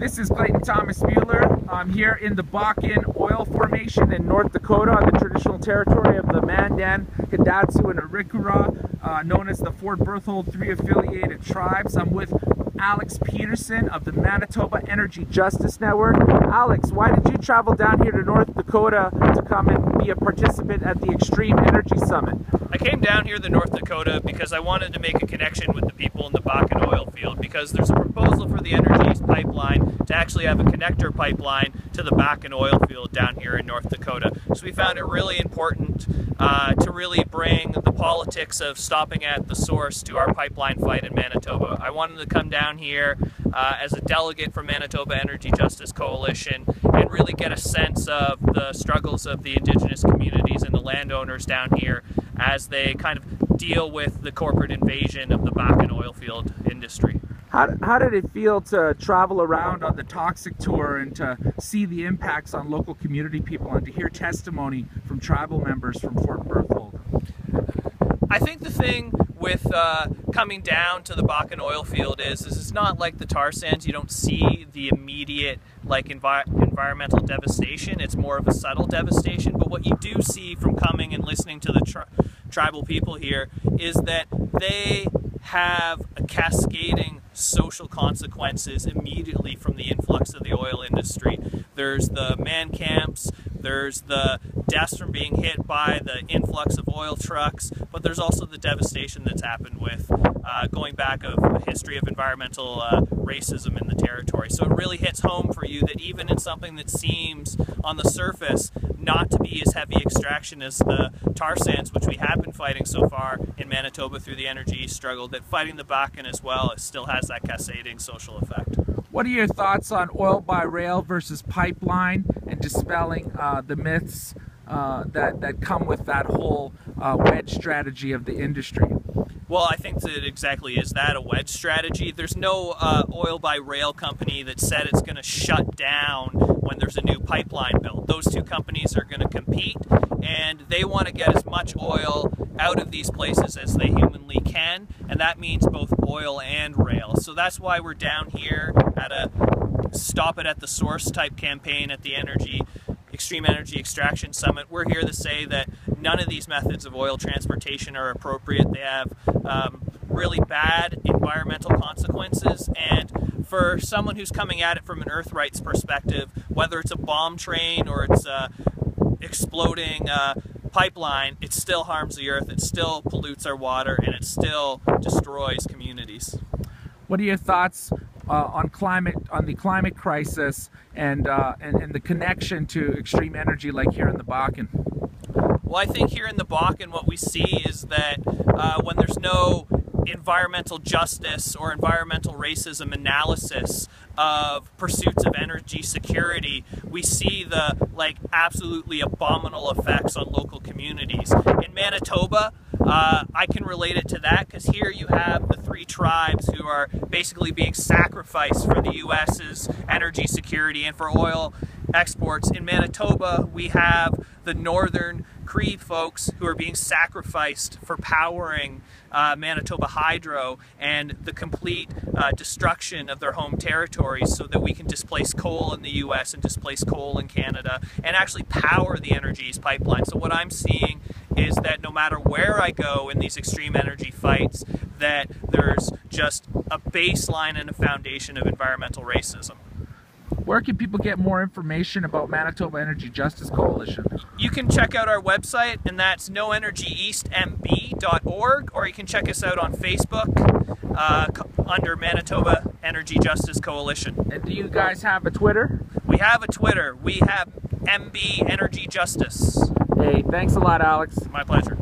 This is Clayton Thomas-Muller. I'm here in the Bakken oil formation in North Dakota on the traditional territory of the Mandan, Hidatsu, and Arikara, known as the Fort Berthold 3 affiliated tribes. I'm with Alex Patterson of the Manitoba Energy Justice Network. Alex, why did you travel down here to North Dakota to come and be a participant at the Extreme Energy Summit? I came down here to North Dakota because I wanted to make a connection with the people in the Bakken oil field, because there's a proposal for the Energy East pipeline to actually have a connector pipeline to the Bakken oil field down here in North Dakota. So we found it really important to really bring the politics of stopping at the source to our pipeline fight in Manitoba. I wanted to come down here as a delegate from Manitoba Energy Justice Coalition and really get a sense of the struggles of the Indigenous communities and the landowners down here as they kind of deal with the corporate invasion of the Bakken oil field industry. How did it feel to travel around on the Toxic Tour and to see the impacts on local community people and to hear testimony from tribal members from Fort Berthold? I think the thing with coming down to the Bakken oil field is it's not like the tar sands. You don't see the immediate environmental devastation. It's more of a subtle devastation. But what you do see from coming and listening to the tribal people here is that they have a cascading social consequences immediately from the influx of the oil industry. There's the man camps, there's the deaths from being hit by the influx of oil trucks, but there's also the devastation that's happened with going back of a history of environmental racism in the territory. So it really hits home for you that even in something that seems on the surface not to be as heavy extraction as the tar sands, which we have been fighting so far in Manitoba through the Energy struggle, that fighting the Bakken as well, it still has that cascading social effect. What are your thoughts on oil by rail versus pipeline and dispelling the myths that come with that whole wedge strategy of the industry? Well, I think that it exactly is that, a wedge strategy. There's no oil by rail company that said it's going to shut down when there's a new pipeline built. Those two companies are going to compete, and they want to get as much oil out of these places as they humanly can, and that means both oil and rail. So that's why we're down here at a Stop It at the Source type campaign at the Extreme Energy Extraction Summit. We're here to say that none of these methods of oil transportation are appropriate. They have really bad environmental consequences, and for someone who's coming at it from an earth rights perspective, whether it's a bomb train or it's a exploding pipeline, it still harms the earth, it still pollutes our water, and it still destroys communities. What are your thoughts on the climate crisis and the connection to extreme energy like here in the Bakken? Well, I think here in the Bakken what we see is that when there's no environmental justice or environmental racism analysis of pursuits of energy security, we see the absolutely abominable effects on local communities. In Manitoba, I can relate it to that because here you have the three tribes who are basically being sacrificed for the US's energy security and for oil exports. In Manitoba, we have the Northern Cree folks who are being sacrificed for powering Manitoba Hydro and the complete destruction of their home territories so that we can displace coal in the US and displace coal in Canada and actually power the Energy East pipeline. So what I'm seeing is that no matter where I go in these extreme energy fights, that there's just a baseline and a foundation of environmental racism. Where can people get more information about Manitoba Energy Justice Coalition? You can check out our website, and that's noenergyeastmb.org, or you can check us out on Facebook under Manitoba Energy Justice Coalition. And do you guys have a Twitter? We have a Twitter. We have MB Energy Justice. Hey, thanks a lot, Alex. My pleasure.